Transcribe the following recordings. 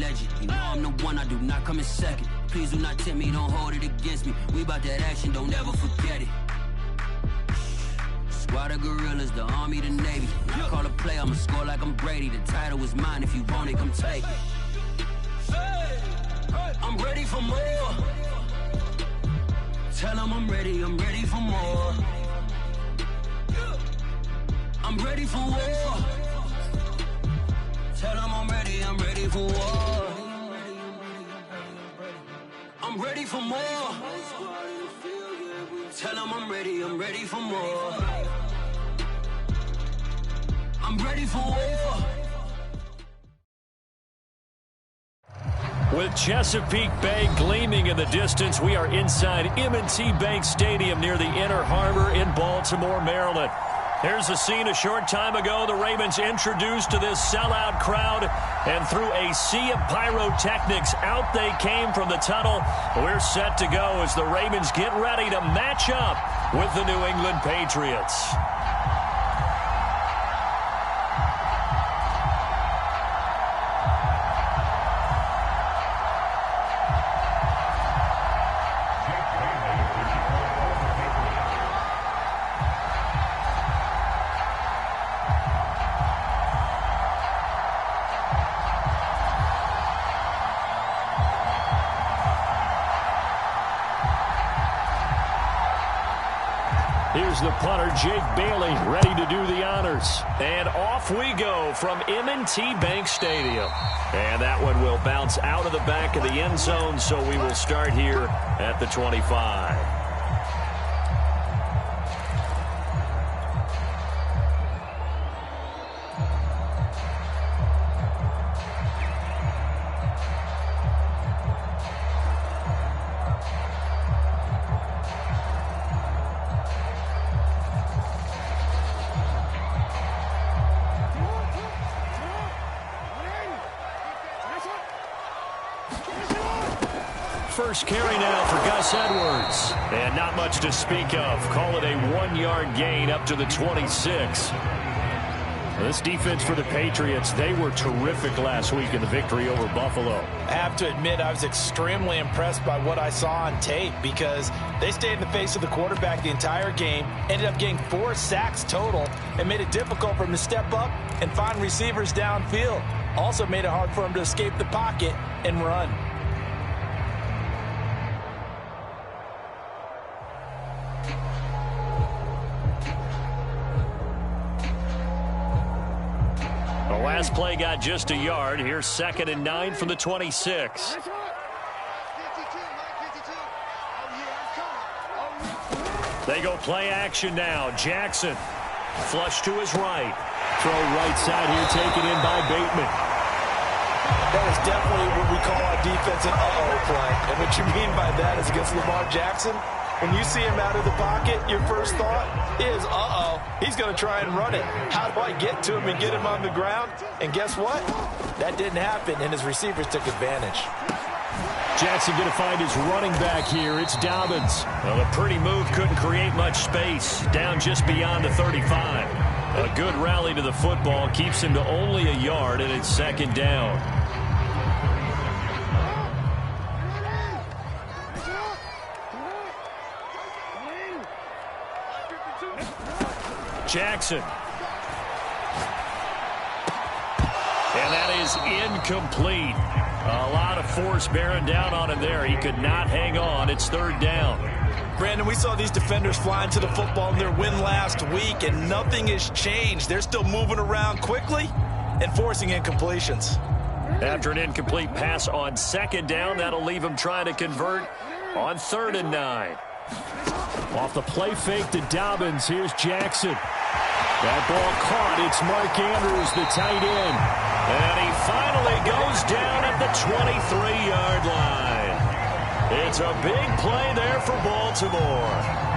legend. You know I'm the one, I do not come in second. Please do not tempt me, don't hold it against me. We about that action, don't ever forget it. Squad of gorillas, the army, the navy. I call a play, I'ma score like I'm Brady. The title is mine, if you want it, come take it. I'm ready for more. Tell them I'm ready for more. I'm ready for war. Tell them I'm ready for war. I'm ready for more. Tell them I'm ready for more. I'm ready for war. With Chesapeake Bay gleaming in the distance, we are inside M&T Bank Stadium near the Inner Harbor in Baltimore, Maryland. Here's a scene a short time ago. The Ravens introduced to this sellout crowd, and through a sea of pyrotechnics, out they came from the tunnel. We're set to go as the Ravens get ready to match up with the New England Patriots. Here's the punter, Jake Bailey, ready to do the honors. And off we go from M&T Bank Stadium. And that one will bounce out of the back of the end zone, so we will start here at the 25. First carry now for Gus Edwards. And not much to speak of. Call it a 1-yard gain up to the 26. This defense for the Patriots, they were terrific last week in the victory over Buffalo. I have to admit, I was extremely impressed by what I saw on tape because they stayed in the face of the quarterback the entire game, ended up getting 4 sacks total, and made it difficult for him to step up and find receivers downfield. Also made it hard for him to escape the pocket and run. Last play got just a yard. Here's 2nd and 9 from the 26. They go play action now. Jackson, flush to his right. Throw right side here, taken in by Bateman. That is definitely what we call our defense an uh-oh play. And what you mean by that is against Lamar Jackson, when you see him out of the pocket, your first thought is, uh-oh, he's going to try and run it. How do I get to him and get him on the ground? And guess what? That didn't happen, and his receivers took advantage. Jackson going to find his running back here. It's Dobbins. Well, a pretty move couldn't create much space. Down just beyond the 35. A good rally to the football keeps him to only a yard, and it's 2nd down. Jackson. And that is incomplete. A lot of force bearing down on him there. He could not hang on. It's 3rd down. Brandon, we saw these defenders flying to the football in their win last week, and nothing has changed. They're still moving around quickly and forcing incompletions. After an incomplete pass on 2nd down, that'll leave him trying to convert on 3rd and 9. Off the play fake to Dobbins. Here's Jackson. That ball caught. It's Mark Andrews, the tight end. And he finally goes down at the 23-yard line. It's a big play there for Baltimore.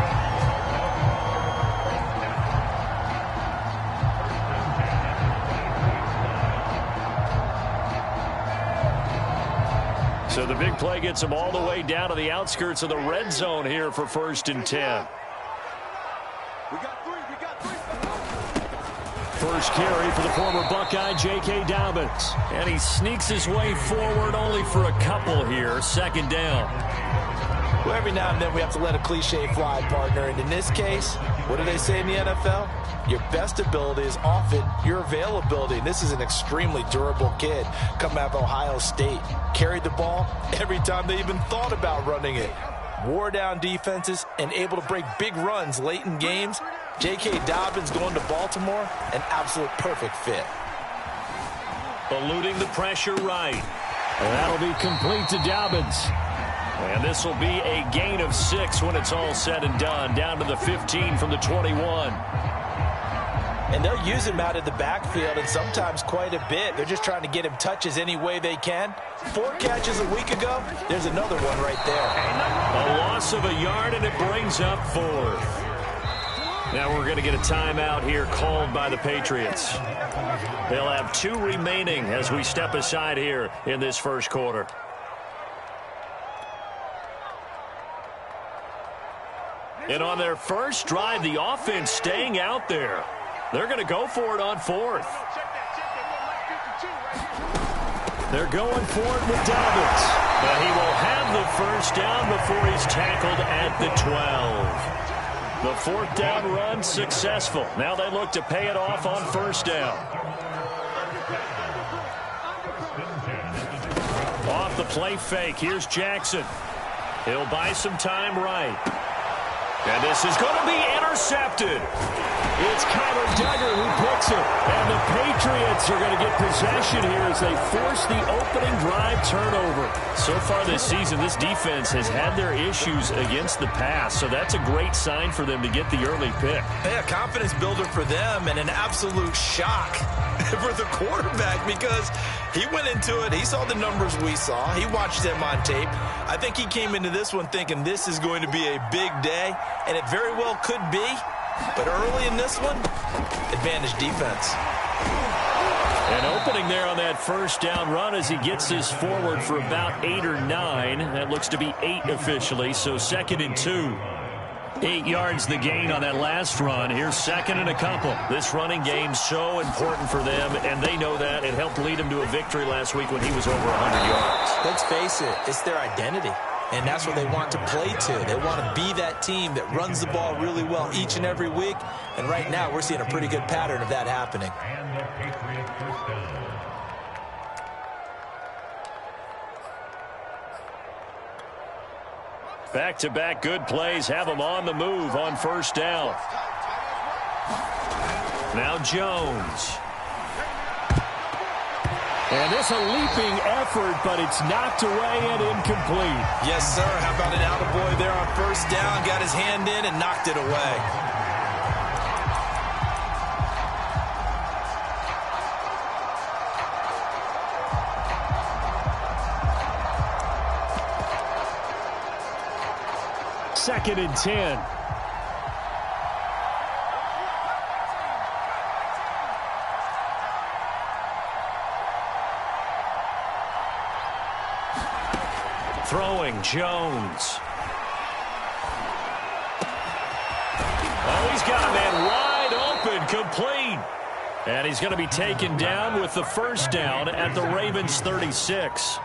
So the big play gets him all the way down to the outskirts of the red zone here for 1st and 10. first carry for the former Buckeye, J.K. Dobbins. And he sneaks his way forward only for a couple here. Second down. Well, every now and then we have to let a cliche fly, partner. And in this case, what do they say in the NFL? Your best ability is often your availability. And this is an extremely durable kid coming out of Ohio State. Carried the ball every time they even thought about running it. Wore down defenses and able to break big runs late in games. J.K. Dobbins going to Baltimore, an absolute perfect fit. Eluding the pressure right. And that'll be complete to Dobbins. And this will be a gain of 6 when it's all said and done. Down to the 15 from the 21. And they'll use him out of the backfield, and sometimes quite a bit. They're just trying to get him touches any way they can. 4 catches a week ago. There's another one right there. A loss of a yard, and it brings up 4th. Now we're going to get a timeout here called by the Patriots. They'll have 2 remaining as we step aside here in this first quarter. And on their first drive, the offense staying out there. They're going to go for it on 4th. They're going for it with Dobbins. But he will have the first down before he's tackled at the 12. The 4th down run successful. Now they look to pay it off on first down. Off the play fake. Here's Jackson. He'll buy some time right. And this is going to be intercepted. It's Kyler Duggar who picks it. And the Patriots are going to get possession here as they force the opening drive turnover. So far this season, this defense has had their issues against the pass. So that's a great sign for them to get the early pick. Yeah, confidence builder for them and an absolute shock for the quarterback because he went into it. He saw the numbers we saw. He watched them on tape. I think he came into this one thinking this is going to be a big day, and it very well could be. But early in this one, advantage defense. An opening there on that first down run as he gets this forward for about 8 or 9. That looks to be 8 officially, so 2nd and 2. 8 yards the gain on that last run. Here's 2nd and a couple. This running game so important for them, and they know that. It helped lead them to a victory last week when he was over 100 yards. Let's face it, it's their identity. And that's what they want to play to. They want to be that team that runs the ball really well each and every week. And right now, we're seeing a pretty good pattern of that happening. Back-to-back good plays have them on the move on first down. Now Jones. And this a leaping effort, but it's knocked away and incomplete. Yes, sir. How about an attaboy there on first down? Got his hand in and knocked it away. Second and 10. Throwing Jones. Oh, he's got a man wide open, complete. And he's going to be taken down with the first down at the Ravens 36.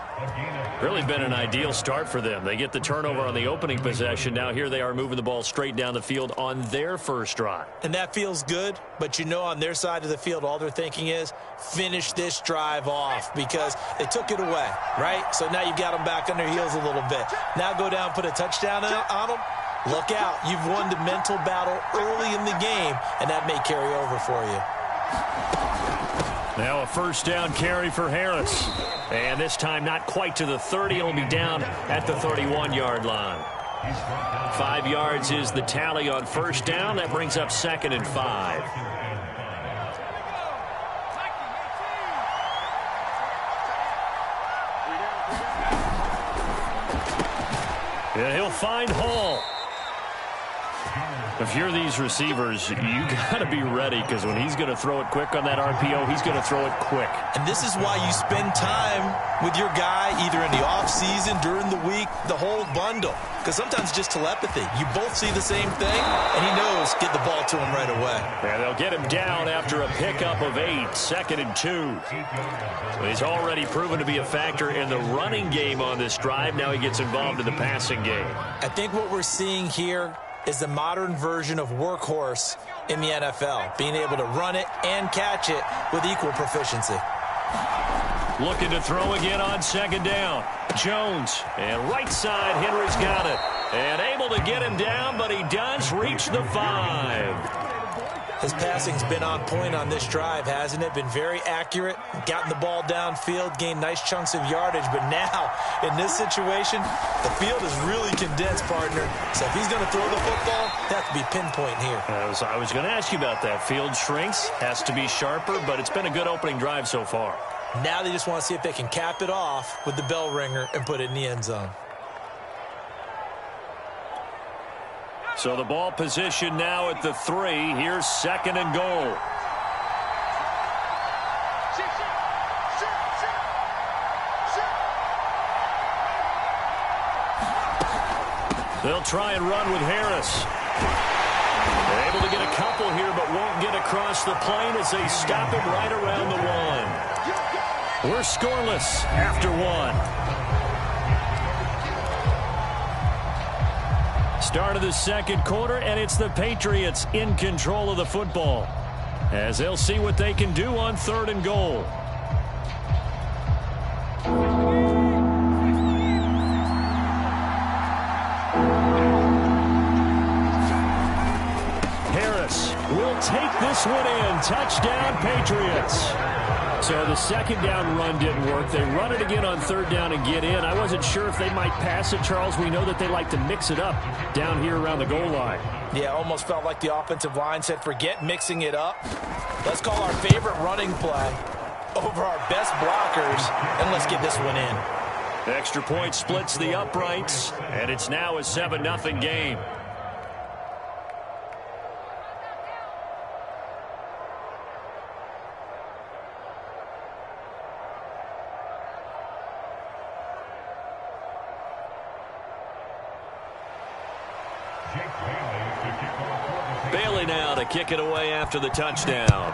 Really been an ideal start for them. They get the turnover on the opening possession. Now here they are moving the ball straight down the field on their first drive. And that feels good, but you know on their side of the field, all they're thinking is finish this drive off because they took it away, right? So now you've got them back on their heels a little bit. Now go down, put a touchdown on them. Look out. You've won the mental battle early in the game, and that may carry over for you. Now a first down carry for Harris. And this time not quite to the 30. It'll be down at the 31-yard line. 5 yards is the tally on first down. That brings up 2nd and 5. And he'll find Hall. If you're these receivers, you got to be ready, because when he's going to throw it quick on that RPO, he's going to throw it quick. And this is why you spend time with your guy either in the offseason, during the week, the whole bundle. Because sometimes just telepathy. You both see the same thing, and he knows get the ball to him right away. And they'll get him down after a pickup of 8, 2nd and 2. So he's already proven to be a factor in the running game on this drive. Now he gets involved in the passing game. I think what we're seeing here is the modern version of workhorse in the NFL, being able to run it and catch it with equal proficiency. Looking to throw again on 2nd down. Jones, and right side, Henry's got it. And able to get him down, but he does reach the 5. His passing's been on point on this drive, hasn't it? Been very accurate, gotten the ball downfield, gained nice chunks of yardage. But now, in this situation, the field is really condensed, partner. So if he's going to throw the football, that has to be pinpoint here. I was going to ask you about that. Field shrinks, has to be sharper, but it's been a good opening drive so far. Now they just want to see if they can cap it off with the bell ringer and put it in the end zone. So the ball position now at the 3. Here's 2nd and goal. They'll try and run with Harris. They're able to get a couple here, but won't get across the plane as they stop him right around the 1. We're scoreless after 1. Start of the 2nd quarter, and it's the Patriots in control of the football, as they'll see what they can do on 3rd and goal. Harris will take this one in. Touchdown, Patriots. So the 2nd down run didn't work. They run it again on 3rd down and get in. I wasn't sure if they might pass it, Charles. We know that they like to mix it up down here around the goal line. Yeah, almost felt like the offensive line said, forget mixing it up. Let's call our favorite running play over our best blockers, and let's get this one in. Extra point splits the uprights, and it's now a 7-0 game. Bailey now to kick it away after the touchdown.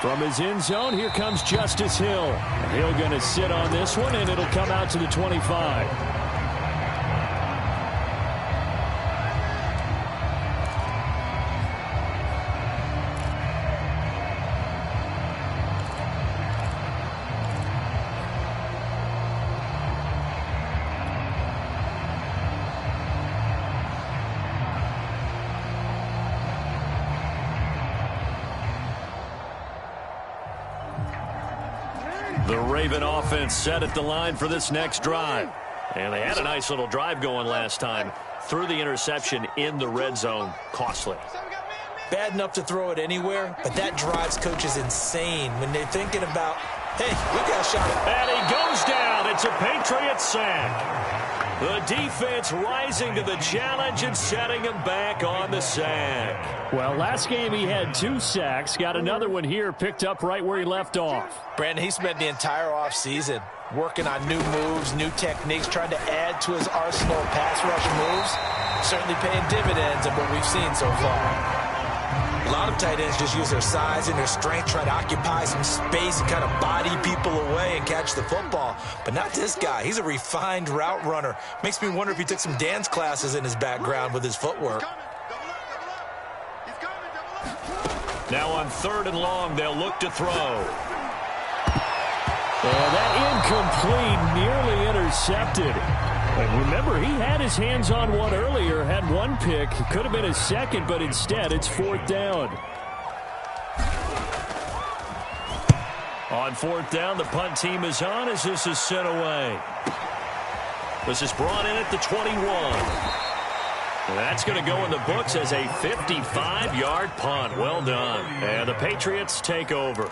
From his end zone, here comes Justice Hill. Hill going to sit on this one, and it'll come out to the 25. The Raven offense set at the line for this next drive. And they had a nice little drive going last time. Threw the interception in the red zone. Costly. Bad enough to throw it anywhere, but that drives coaches insane when they're thinking about, hey, we got a shot. And he goes down. It's a Patriots sack. The defense rising to the challenge and setting him back on the sack. Well, last game he had 2 sacks. Got another one here, picked up right where he left off. Brandon, he spent the entire offseason working on new moves, new techniques, trying to add to his arsenal of pass rush moves. Certainly paying dividends in what we've seen so far. A lot of tight ends just use their size and their strength, try to occupy some space and kind of body people away and catch the football. But not this guy. He's a refined route runner. Makes me wonder if he took some dance classes in his background with his footwork. Now on 3rd and long, they'll look to throw. That incomplete, nearly intercepted. And remember, he had his hands on one earlier, had one pick. It could have been his second, but instead it's 4th down. On 4th down, the punt team is on as this is sent away. This is brought in at the 21. And that's going to go in the books as a 55-yard punt. Well done. And the Patriots take over.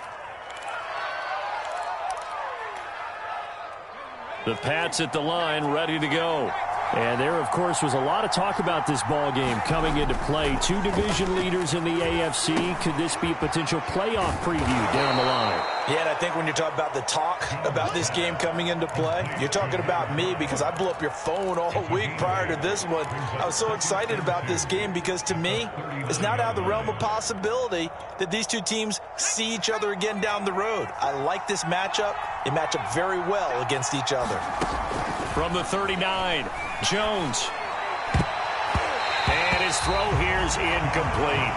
The Pats at the line, ready to go. And there, of course, was a lot of talk about this ball game coming into play. Two division leaders in the AFC. Could this be a potential playoff preview down the line? Yeah, and I think when you're talking about the talk about this game coming into play, you're talking about me because I blew up your phone all week prior to this one. I was so excited about this game because, to me, it's not out of the realm of possibility that these two teams see each other again down the road. I like this matchup. They match up very well against each other. From the 39, Jones. And his throw here is incomplete.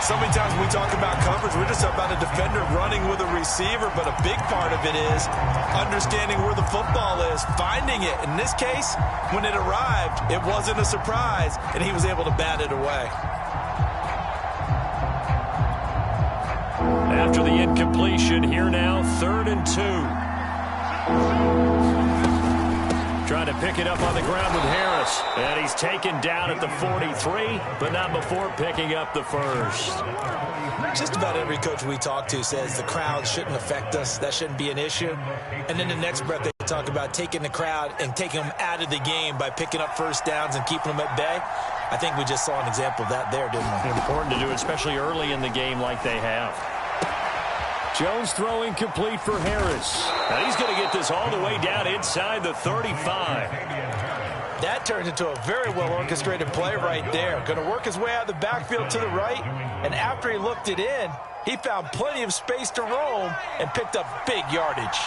So many times when we talk about coverage, we're just about a defender running with a receiver, but a big part of it is understanding where the football is, finding it. In this case, when it arrived, it wasn't a surprise, and he was able to bat it away. After the incompletion, here now, 3rd and 2. Trying to pick it up on the ground with Harris. And he's taken down at the 43, but not before picking up the first. Just about every coach we talk to says the crowd shouldn't affect us. That shouldn't be an issue. And then the next breath they talk about taking the crowd and taking them out of the game by picking up first downs and keeping them at bay. I think we just saw an example of that there, didn't we? Important to do, especially early in the game like they have. Jones throwing complete for Harris. Now he's going to get this all the way down inside the 35. That turns into a very well-orchestrated play right there. Going to work his way out of the backfield to the right, and after he looked it in, he found plenty of space to roam and picked up big yardage.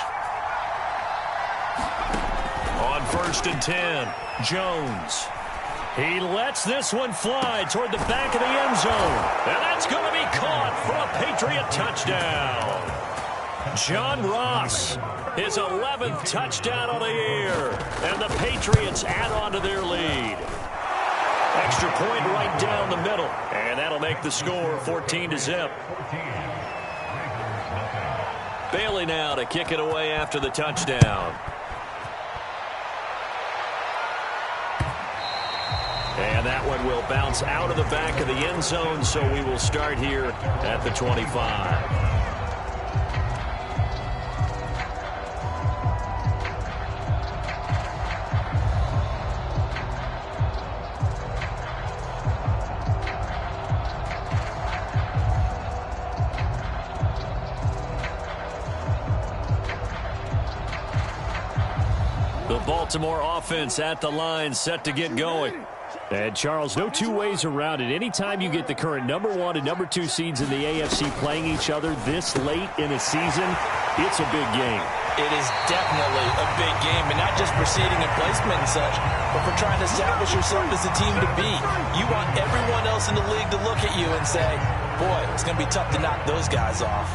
On 1st and 10, Jones. He lets this one fly toward the back of the end zone. And that's going to be caught for a Patriot touchdown. John Ross, his 11th touchdown on the year. And the Patriots add on to their lead. Extra point right down the middle. And that'll make the score 14-0. Bailey now to kick it away after the touchdown. And that one will bounce out of the back of the end zone, so we will start here at the 25. The Baltimore offense at the line, set to get going. And, Charles, no two ways around it. Anytime you get the current number 1 and number 2 seeds in the AFC playing each other this late in a season, it's a big game. It is definitely a big game, and not just for seeding and placement and such, but for trying to establish yourself as the team to beat. You want everyone else in the league to look at you and say, boy, it's going to be tough to knock those guys off.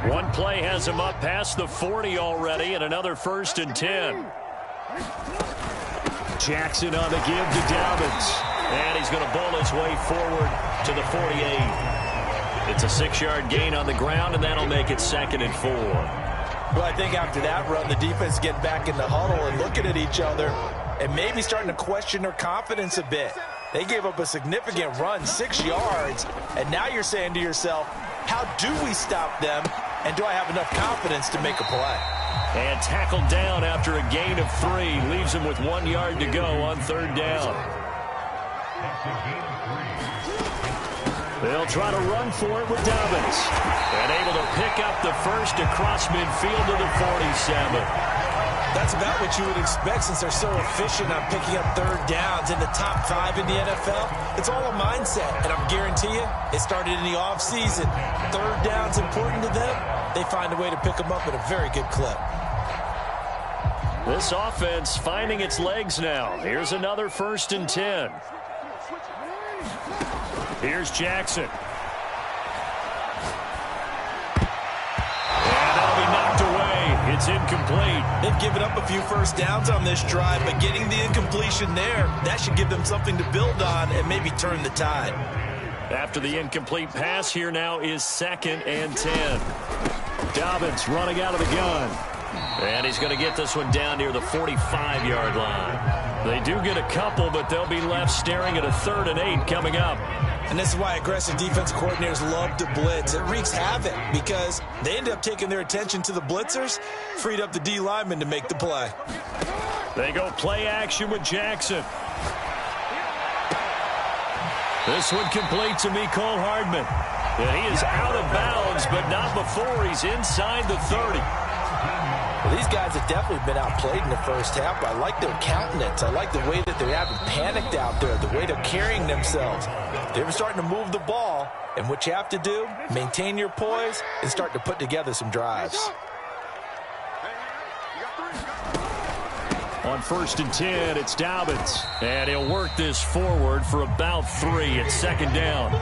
One play has him up past the 40 already, and another 1st and 10. Jackson on the give to Dobbins. And he's going to bowl his way forward to the 48. It's a 6-yard gain on the ground, and that'll make it 2nd and 4. Well, I think after that run, the defense get back in the huddle and looking at each other and maybe starting to question their confidence a bit. They gave up a significant run, 6 yards, and now you're saying to yourself, how do we stop them, and do I have enough confidence to make a play? And tackled down after a gain of 3. Leaves him with 1 yard to go on 3rd down. They'll try to run for it with Dobbins. And able to pick up the first across midfield to the 47. That's about what you would expect since they're so efficient on picking up 3rd downs in the top 5 in the NFL. It's all a mindset, and I guarantee you, it started in the offseason. 3rd down's important to them. They find a way to pick them up at a very good clip. This offense finding its legs now. Here's another 1st and 10. Here's Jackson. And that'll be knocked away. It's incomplete. They've given up a few first downs on this drive, but getting the incompletion there, that should give them something to build on and maybe turn the tide. After the incomplete pass, here now is 2nd and 10. Dobbins running out of the gun. And he's going to get this one down near the 45-yard line. They do get a couple, but they'll be left staring at a 3rd and 8 coming up. And this is why aggressive defensive coordinators love to blitz. It wreaks havoc because they end up taking their attention to the blitzers, freed up the D lineman to make the play. They go play action with Jackson. This one complete to Mecole Hardman. And he is out of bounds, but not before he's inside the 30. Well, these guys have definitely been outplayed in the first half, but I like their countenance. I like the way that they haven't panicked out there, the way they're carrying themselves. They're starting to move the ball, and what you have to do, maintain your poise and start to put together some drives. On 1st and 10, it's Dobbins. And he'll work this forward for about 3. It's 2nd down.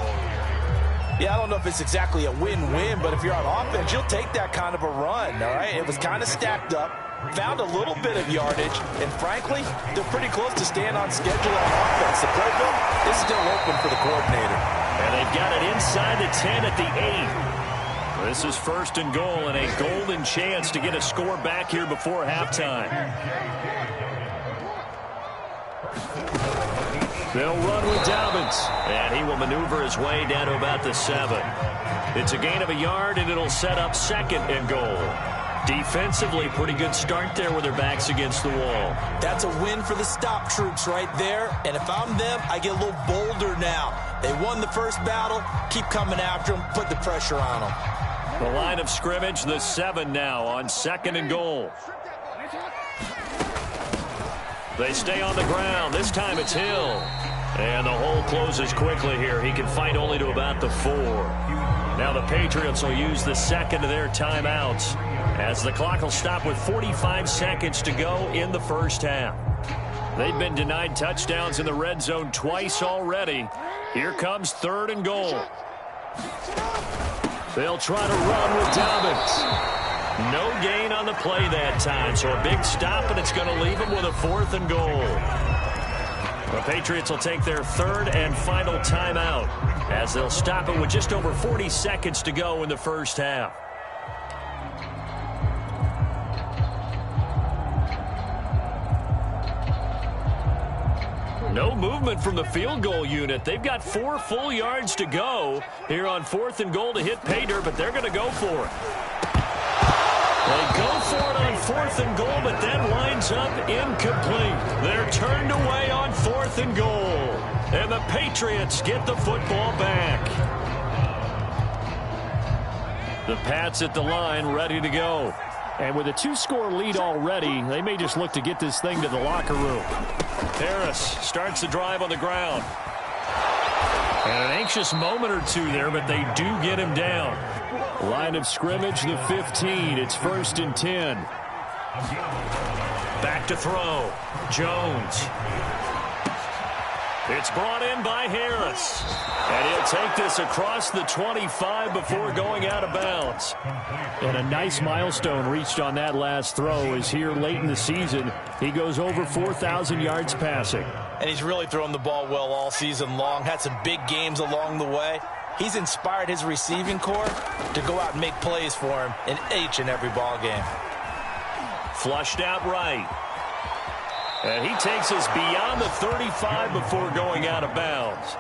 Yeah, I don't know if it's exactly a win-win, but if you're on offense, you'll take that kind of a run, all right? It was kind of stacked up, found a little bit of yardage, and frankly, they're pretty close to staying on schedule on offense. The playbook is still open for the coordinator. And they've got it inside the 10 at the 8. This is 1st and goal and a golden chance to get a score back here before halftime. They'll run with Dobbins, and he will maneuver his way down to about the 7. It's a gain of a yard, and it'll set up 2nd and goal. Defensively, pretty good start there with their backs against the wall. That's a win for the stop troops right there, and if I'm them, I get a little bolder now. They won the first battle, keep coming after them, put the pressure on them. The line of scrimmage, the 7 now on 2nd and goal. They stay on the ground. This time it's Hill. And the hole closes quickly here. He can fight only to about the 4. Now the Patriots will use the 2nd of their timeouts as the clock will stop with 45 seconds to go in the first half. They've been denied touchdowns in the red zone twice already. Here comes 3rd and goal. They'll try to run with Dobbins. No gain on the play that time, so a big stop, and it's going to leave them with a 4th and goal. The Patriots will take their 3rd and final timeout as they'll stop it with just over 40 seconds to go in the first half. No movement from the field goal unit. They've got 4 full yards to go here on 4th and goal to hit pay dirt, but they're going to go for it. They go for it on 4th and goal, but that winds up incomplete. They're turned away on 4th and goal. And the Patriots get the football back. The Pats at the line, ready to go. And with a 2-score lead already, they may just look to get this thing to the locker room. Harris starts the drive on the ground. And an anxious moment or two there, but they do get him down. Line of scrimmage, the 15. It's 1st and 10. Back to throw. Jones. It's brought in by Harris. And he'll take this across the 25 before going out of bounds. And a nice milestone reached on that last throw is here late in the season. He goes over 4,000 yards passing. And he's really thrown the ball well all season long. Had some big games along the way. He's inspired his receiving corps to go out and make plays for him in each and every ball game. Flushed out right. And he takes us beyond the 35 before going out of bounds.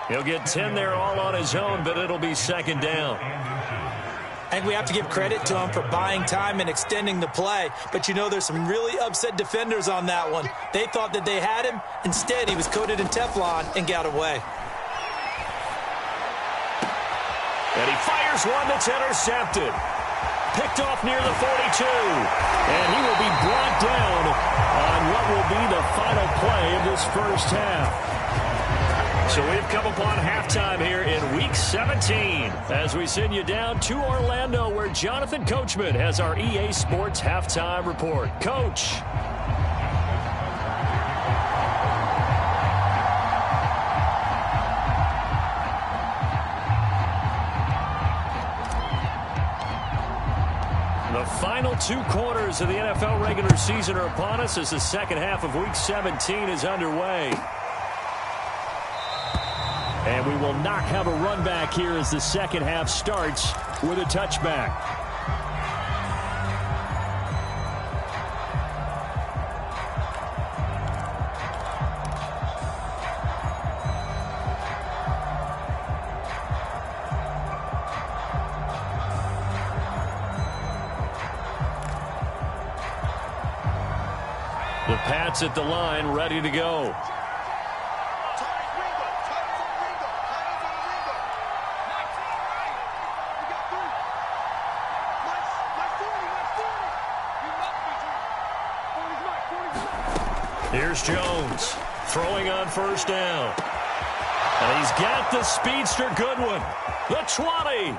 He'll get 10 there all on his own, but it'll be 2nd down. I think we have to give credit to him for buying time and extending the play. But, you know, there's some really upset defenders on that one. They thought that they had him. Instead, he was coated in Teflon and got away. And he fires one that's intercepted. Picked off near the 42. And he will be brought down on what will be the final play of this first half. So we've come upon halftime here in Week 17 as we send you down to Orlando where Jonathan Coachman has our EA Sports Halftime Report. Coach. The final 2 quarters of the NFL regular season are upon us as the second half of Week 17 is underway. And we will not have a run back here as the second half starts with a touchback. The Pats at the line, ready to go. Here's Jones, throwing on first down. And he's got the speedster Goodwin. The 20.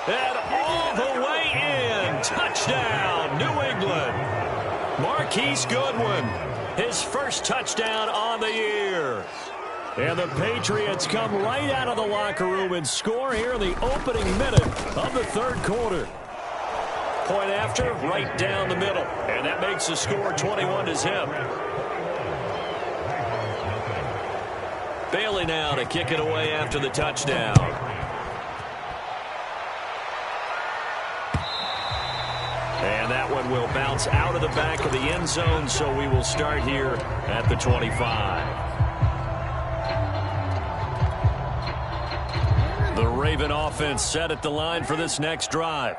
And all the way in. Touchdown, New England. Marquise Goodwin, his first touchdown on the year. And the Patriots come right out of the locker room and score here in the opening minute of the third quarter. Point after, right down the middle. And that makes the score 21-zip. Bailey now to kick it away after the touchdown. And that one will bounce out of the back of the end zone, so we will start here at the 25. The Raven offense set at the line for this next drive.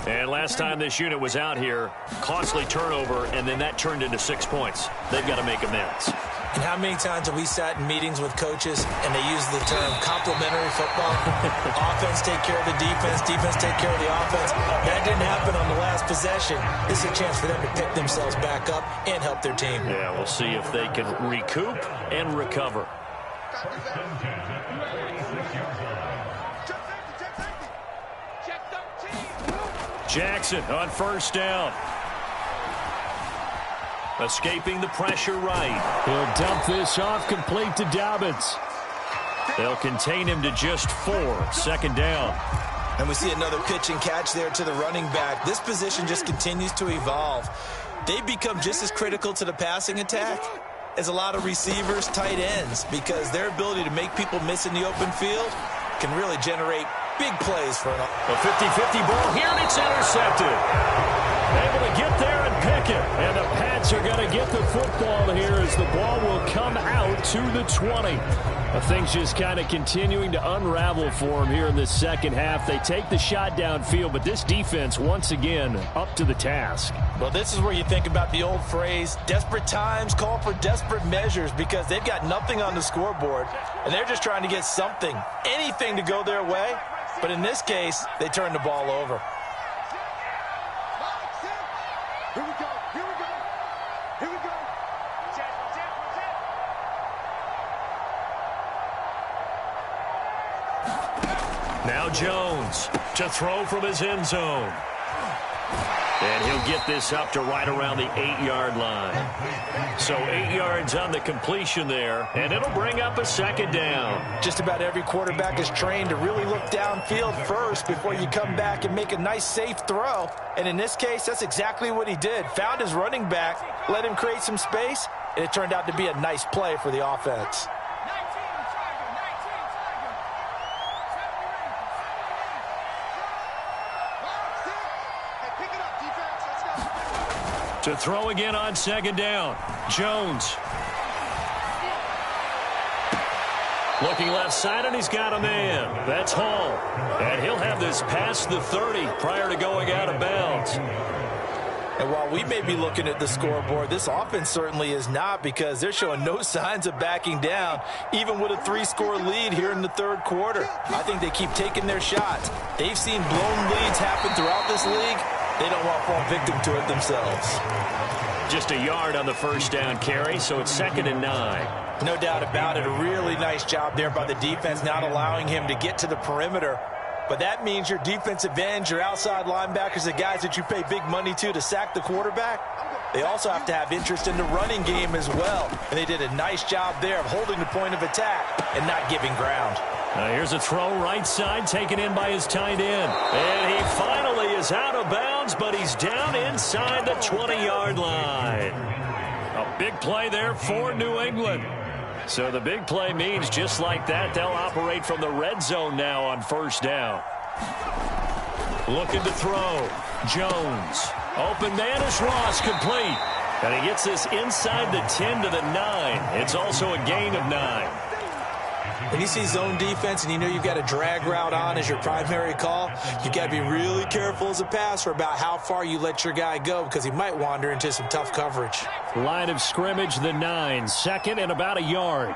And last time this unit was out here, costly turnover, and then that turned into 6 points. They've got to make amends. And how many times have we sat in meetings with coaches and they use the term complementary football? Offense take care of the defense, defense take care of the offense. That didn't happen on the last possession. This is a chance for them to pick themselves back up and help their team. Yeah, we'll see if they can recoup and recover. Jackson on first down. Escaping the pressure right. He'll dump this off complete to Dobbins. They'll contain him to just 4. Second down. And we see another pitch and catch there to the running back. This position just continues to evolve. They become just as critical to the passing attack as a lot of receivers, tight ends, because their ability to make people miss in the open field can really generate big plays for a 50-50 ball here, and it's intercepted. Able to get there and pick it. And the Pats are going to get the football here as the ball will come out to the 20. Things just kind of continuing to unravel for them here in the second half. They take the shot downfield, but this defense, once again, up to the task. Well, this is where you think about the old phrase, desperate times call for desperate measures, because they've got nothing on the scoreboard, and they're just trying to get something, anything to go their way. But in this case, they turn the ball over. Here we go. Here we go. Here we go. Now Jones to throw from his end zone. And he'll get this up to right around the 8-yard line. So 8 yards on the completion there, and it'll bring up a second down. Just about every quarterback is trained to really look downfield first before you come back and make a nice, safe throw. And in this case, that's exactly what he did. Found his running back, let him create some space, and it turned out to be a nice play for the offense. To throw again on second down. Jones. Looking left side, and he's got a man. That's Hall. And he'll have this past the 30 prior to going out of bounds. And while we may be looking at the scoreboard, this offense certainly is not, because they're showing no signs of backing down, even with a 3-score lead here in the third quarter. I think they keep taking their shots. They've seen blown leads happen throughout this league. They don't want to fall victim to it themselves. Just a yard on the first down carry, so it's 2nd and 9. No doubt about it. A really nice job there by the defense, not allowing him to get to the perimeter. But that means your defensive ends, your outside linebackers, the guys that you pay big money to sack the quarterback, they also have to have interest in the running game as well. And they did a nice job there of holding the point of attack and not giving ground. Here's a throw right side, taken in by his tight end. And he finally is out of bounds, but he's down inside the 20-yard line. A big play there for New England. So the big play means just like that, they'll operate from the red zone now on first down. Looking to throw. Jones. Open man is Ross, complete. And he gets this inside the 10 to the 9. It's also a gain of 9. When you see zone defense and you know you've got a drag route on as your primary call, you've got to be really careful as a passer about how far you let your guy go because he might wander into some tough coverage. Line of scrimmage, the 9. 2nd and about a yard.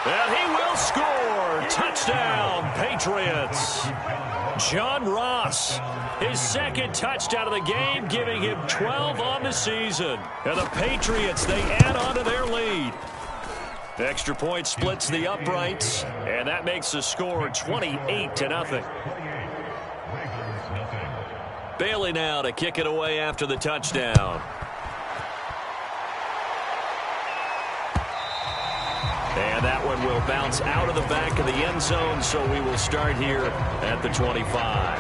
And he will score. Touchdown, Patriots. John Ross, his 2nd touchdown of the game, giving him 12 on the season. And the Patriots, they add on to their lead. Extra point splits the uprights, and that makes the score 28-0. Bailey now to kick it away after the touchdown. And that one will bounce out of the back of the end zone, so we will start here at the 25.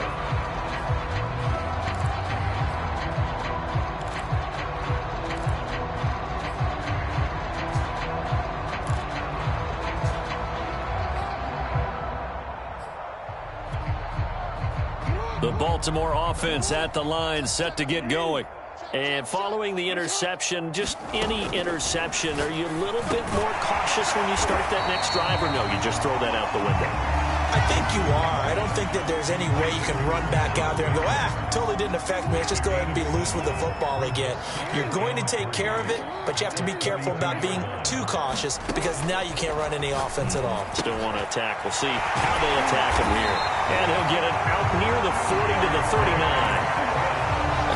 The Baltimore offense at the line, set to get going. And following the interception, just any interception, are you a little bit more cautious when you start that next drive, or no, you just throw that out the window? I think you are. I don't think that there's any way you can run back out there and go, totally didn't affect me. Let's just go ahead and be loose with the football again. You're going to take care of it, but you have to be careful about being too cautious because now you can't run any offense at all. Still want to attack. We'll see how they attack him here. And he'll get it out near the 40 to the 39.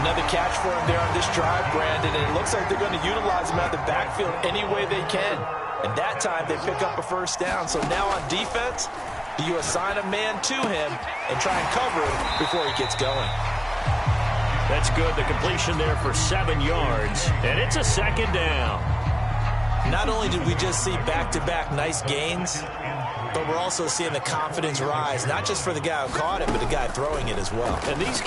Another catch for him there on this drive, Brandon, and it looks like they're going to utilize him out of the backfield any way they can. And that time they pick up a first down. So now on defense, do you assign a man to him and try and cover him before he gets going? That's good. The completion there for 7 yards, and it's a 2nd down. Not only did we just see back-to-back nice gains, but we're also seeing the confidence rise, not just for the guy who caught it, but the guy throwing it as well. And these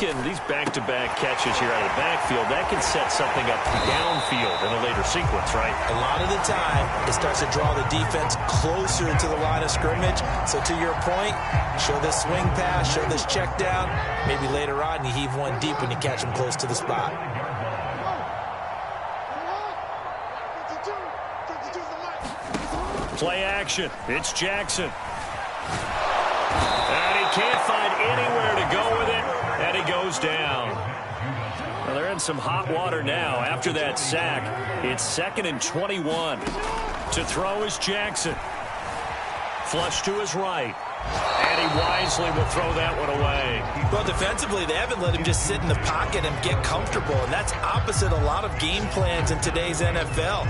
back-to-back catches here out of the backfield, that can set something up downfield in a later sequence, right? A lot of the time, it starts to draw the defense closer to the line of scrimmage. So to your point, show this swing pass, show this check down. Maybe later on you heave one deep when you catch him close to the spot. Play action. It's Jackson. And he can't find anywhere to go with it, and he goes down. Well, they're in some hot water now after that sack. It's 2nd and 21. To throw is Jackson. Flush to his right. And he wisely will throw that one away. Well, defensively, they haven't let him just sit in the pocket and get comfortable, and that's opposite a lot of game plans in today's NFL.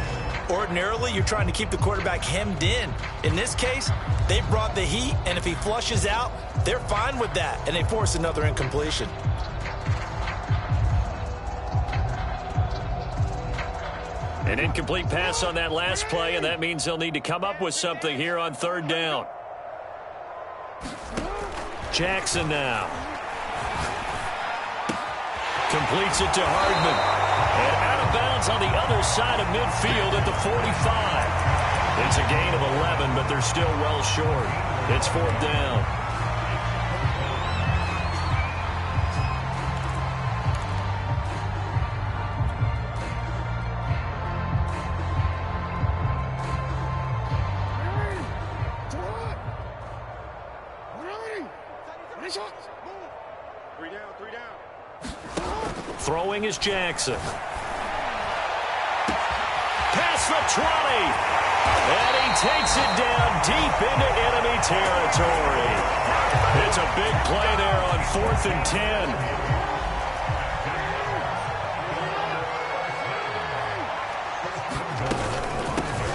Ordinarily, you're trying to keep the quarterback hemmed in. In this case, they brought the heat, and if he flushes out, they're fine with that, and they force another incompletion. An incomplete pass on that last play, and that means they'll need to come up with something here on 3rd down. Jackson now. Completes it to Hardman. And out of bounds on the other side of midfield at the 45. It's a gain of 11, but they're still well short. It's 4th down. Throwing is Jackson. Past the 20. And he takes it down deep into enemy territory. It's a big play there on 4th and 10.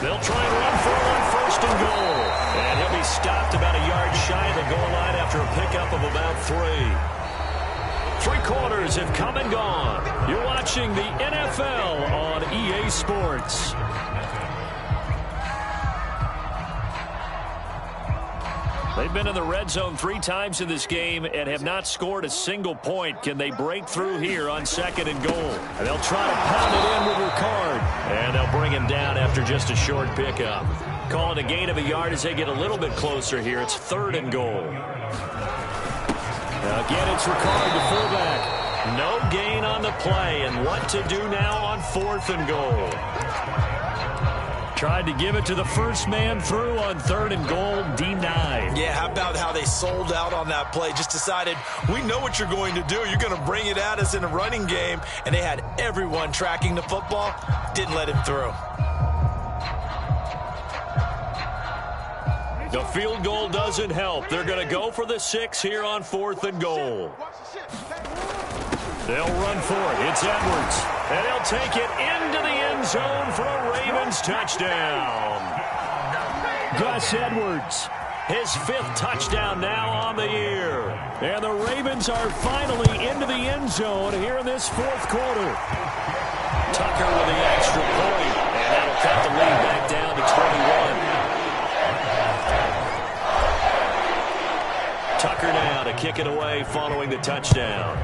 They'll try and run for it on 1st and goal. And he'll be stopped about a yard shy of the goal line after a pickup of about 3. 3 quarters have come and gone. You're watching the NFL on EA Sports. They've been in the red zone 3 times in this game and have not scored a single point. Can they break through here on 2nd and goal? And they'll try to pound it in with Ricard. And they'll bring him down after just a short pickup. Call it a gain of a yard as they get a little bit closer here. It's 3rd and goal. Again, it's Ricard, the fullback. No gain on the play, and what to do now on 4th and goal. Tried to give it to the first man through on 3rd and goal, denied. Yeah, how about how they sold out on that play? Just decided, we know what you're going to do. You're going to bring it at us in a running game. And they had everyone tracking the football. Didn't let him through. The field goal doesn't help. They're going to go for the 6 here on 4th and goal. They'll run for it. It's Edwards. And he'll take it into the end zone for a Ravens touchdown. Gus Edwards, his 5th touchdown now on the year. And the Ravens are finally into the end zone here in this 4th quarter. Tucker with the extra point. And that'll cut the lead back down to 21. Tucker now to kick it away following the touchdown.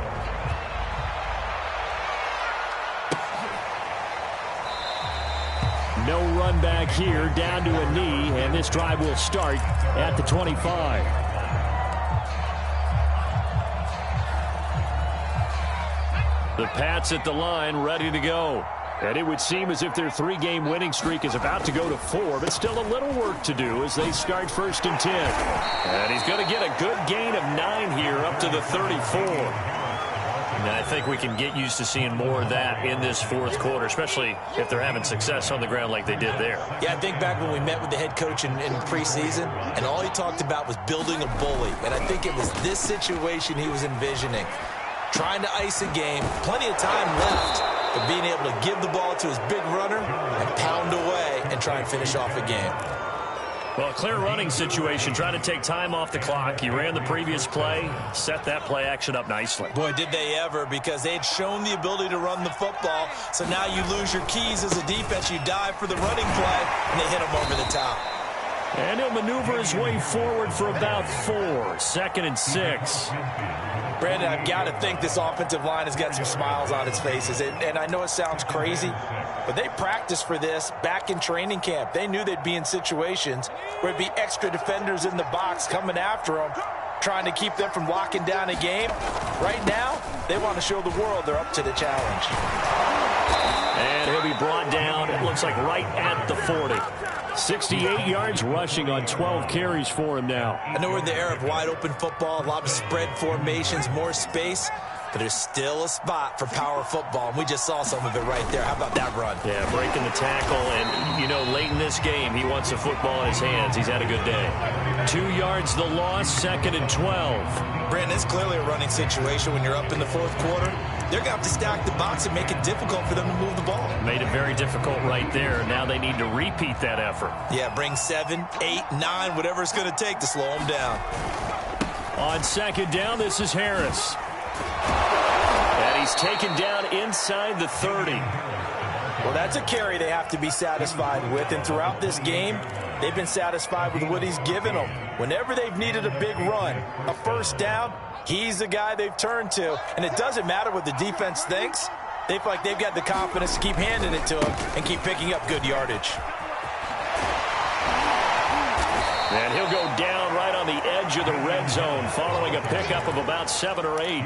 No run back here, down to a knee, and this drive will start at the 25. The Pats at the line, ready to go. And it would seem as if their 3-game winning streak is about to go to 4, but still a little work to do as they start 1st and 10. And he's going to get a good gain of 9 here up to the 34. And I think we can get used to seeing more of that in this 4th quarter, especially if they're having success on the ground like they did there. Yeah, I think back when we met with the head coach in preseason, and all he talked about was building a bully. And I think it was this situation he was envisioning. Trying to ice a game, plenty of time left, but being able to give the ball to his big runner and pound away and try and finish off a game. Well, a clear running situation, trying to take time off the clock. He ran the previous play, set that play action up nicely. Boy, did they ever, because they had shown the ability to run the football. So now you lose your keys as a defense. You dive for the running play, and they hit him over the top. And he'll maneuver his way forward for about 4. 2nd and 6. Brandon, I've got to think this offensive line has got some smiles on its faces. And I know it sounds crazy, but they practiced for this back in training camp. They knew they'd be in situations where it'd be extra defenders in the box coming after them, trying to keep them from locking down a game. Right now, they want to show the world they're up to the challenge. And he'll be brought down, it looks like right at the 40. 68 yards rushing on 12 carries for him now. I know we're in the era of wide-open football, a lot of spread formations, more space, but there's still a spot for power football, and we just saw some of it right there. How about that run? Yeah, breaking the tackle, and, you know, late in this game, he wants the football in his hands. He's had a good day. 2 yards the loss, 2nd and 12. Brandon, it's clearly a running situation when you're up in the 4th quarter. They're going to have to stack the box and make it difficult for them to move the ball. Made it very difficult right there. Now they need to repeat that effort. Yeah, bring 7, 8, 9, whatever it's going to take to slow them down. On 2nd down, this is Harris. And he's taken down inside the 30. Well, that's a carry they have to be satisfied with. And throughout this game, they've been satisfied with what he's given them. Whenever they've needed a big run, a 1st down, he's the guy they've turned to. And it doesn't matter what the defense thinks. They feel like they've got the confidence to keep handing it to him and keep picking up good yardage. And he'll go down right on the edge of the red zone following a pickup of about 7 or 8.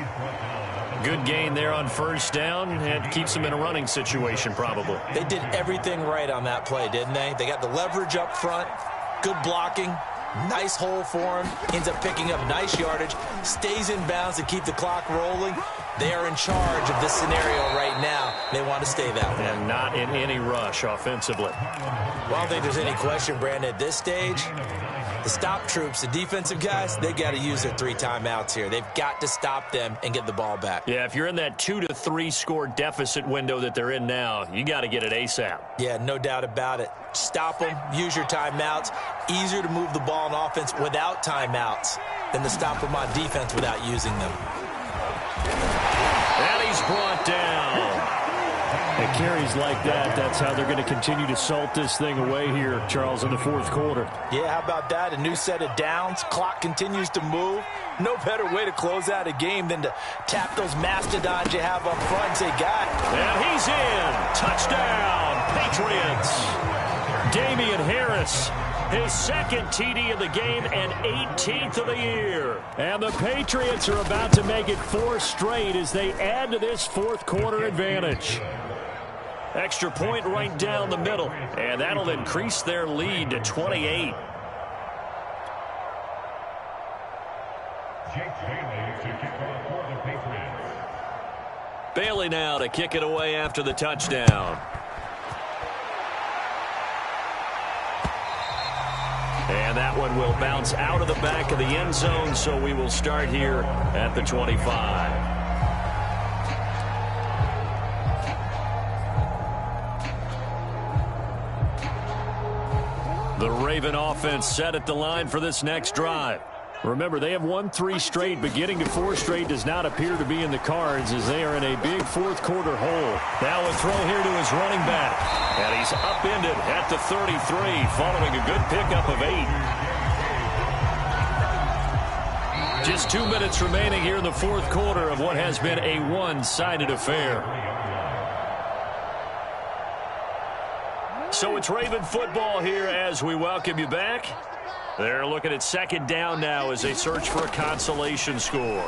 Good gain there on 1st down, and keeps them in a running situation probably. They did everything right on that play, didn't they? They got the leverage up front, good blocking, nice hole for him, ends up picking up nice yardage, stays in bounds to keep the clock rolling. They are in charge of this scenario right now. They want to stay that way. And not in any rush offensively. Well, I don't think there's any question, Brandon, at this stage. The stop troops, the defensive guys, they got to use their 3 timeouts here. They've got to stop them and get the ball back. Yeah, if you're in that 2 to 3 score deficit window that they're in now, you got to get it ASAP. Yeah, no doubt about it. Stop them, use your timeouts. Easier to move the ball on offense without timeouts than to stop them on defense without using them. And he's brought down. And carries like that, that's how they're going to continue to salt this thing away here, Charles, in the 4th quarter. Yeah, how about that? A new set of downs. Clock continues to move. No better way to close out a game than to tap those mastodons you have up front and say, "God." And he's in. Touchdown, Patriots. Damian Harris His second TD of the game and 18th of the year. And the Patriots are about to make it 4 straight as they add to this fourth quarter advantage. Extra point right down the middle, and that'll increase their lead to 28. Bailey now to kick it away after the touchdown. And that one will bounce out of the back of the end zone, so we will start here at the 25. The Raven offense set at the line for this next drive. Remember, they have won 3 straight, but getting to 4 straight does not appear to be in the cards as they are in a big fourth quarter hole. Now a throw here to his running back. And he's upended at the 33 following a good pickup of 8. Just 2 minutes remaining here in the fourth quarter of what has been a one-sided affair. So it's Raven football here as we welcome you back. They're looking at second down now as they search for a consolation score.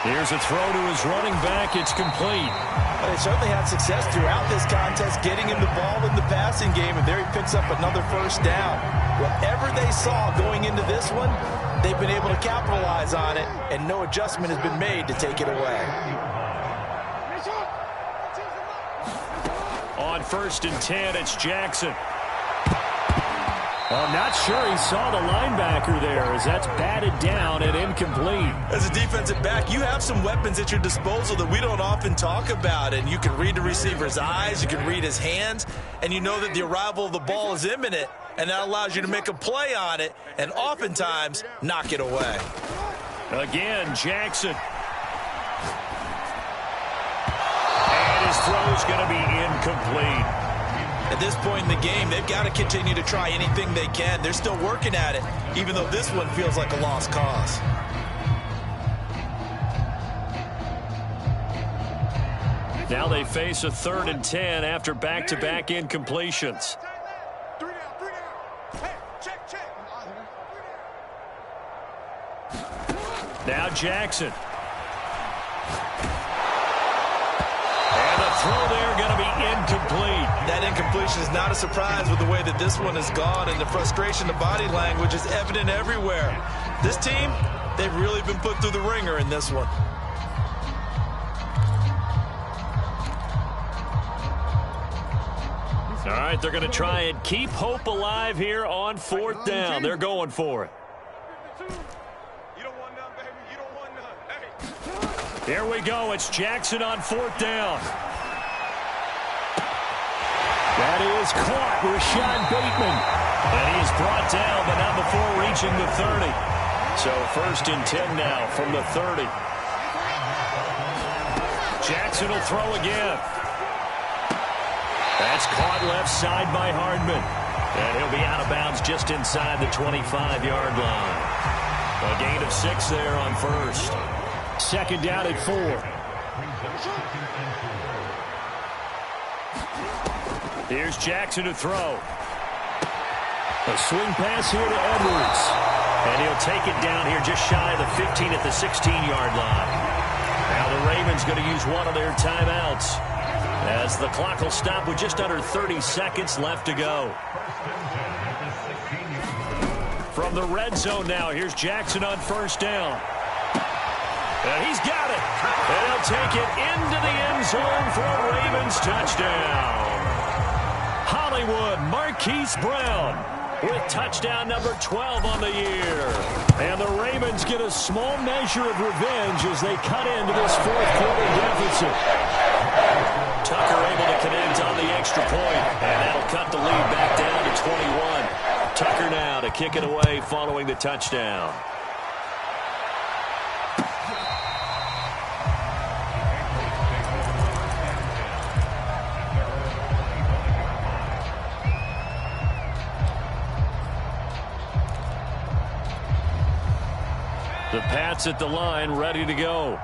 Here's a throw to his running back. It's complete. Well, they certainly had success throughout this contest getting him the ball in the passing game, and there he picks up another first down. Whatever they saw going into this one, they've been able to capitalize on it, and no adjustment has been made to take it away. On 1st and 10, it's Jackson. I'm not sure he saw the linebacker there as that's batted down and incomplete. As a defensive back, you have some weapons at your disposal that we don't often talk about. And you can read the receiver's eyes, you can read his hands, and you know that the arrival of the ball is imminent. And that allows you to make a play on it and oftentimes knock it away. Again, Jackson. And his throw is going to be incomplete. At this point in the game, they've got to continue to try anything they can. They're still working at it, even though this one feels like a lost cause. Now they face a 3rd and 10 after back-to-back incompletions. Now Jackson. And the throw there going to be incomplete. That incompletion is not a surprise with the way that this one has gone, and the frustration, the body language is evident everywhere. This team, they've really been put through the ringer in this one. All right, they're going to try and keep hope alive here on 4th down. They're going for it. Here we go. It's Jackson on 4th down. That is caught. Rashad Bateman. And he is brought down, but not before reaching the 30. So 1st and 10 now from the 30. Jackson will throw again. That's caught left side by Hardman. And he'll be out of bounds just inside the 25-yard line. A gain of 6 there on 1st. 2nd down at 4. Here's Jackson to throw. A swing pass here to Edwards. And he'll take it down here just shy of the 15 at the 16-yard line. Now the Ravens going to use one of their timeouts as the clock will stop with just under 30 seconds left to go. From the red zone now, here's Jackson on 1st down. And he's got it. And he'll take it into the end zone for a Ravens touchdown. Hollywood Marquise Brown with touchdown number 12 on the year. And the Ravens get a small measure of revenge as they cut into this fourth quarter deficit. Tucker able to connect on the extra point, and that'll cut the lead back down to 21. Tucker now to kick it away following the touchdown. The Pats at the line, ready to go.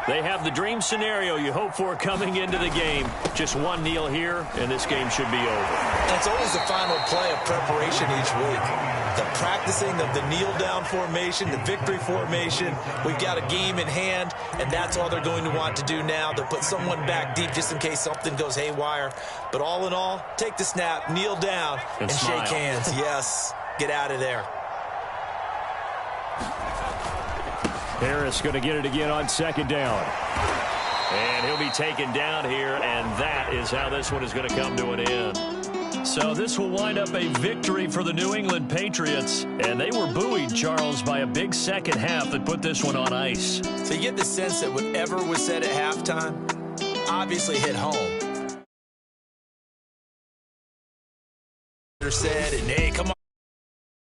They have the dream scenario you hope for coming into the game. Just one kneel here, and this game should be over. It's always the final play of preparation each week. The practicing of the kneel-down formation, the victory formation. We've got a game in hand, and that's all they're going to want to do now. They'll put someone back deep just in case something goes haywire. But all in all, take the snap, kneel down, and shake hands. Yes, get out of there. Harris going to get it again on second down. And he'll be taken down here, and that is how this one is going to come to an end. So this will wind up a victory for the New England Patriots, and they were buoyed, Charles, by a big second half that put this one on ice. So you get the sense that whatever was said at halftime obviously hit home. Said, and hey, come on.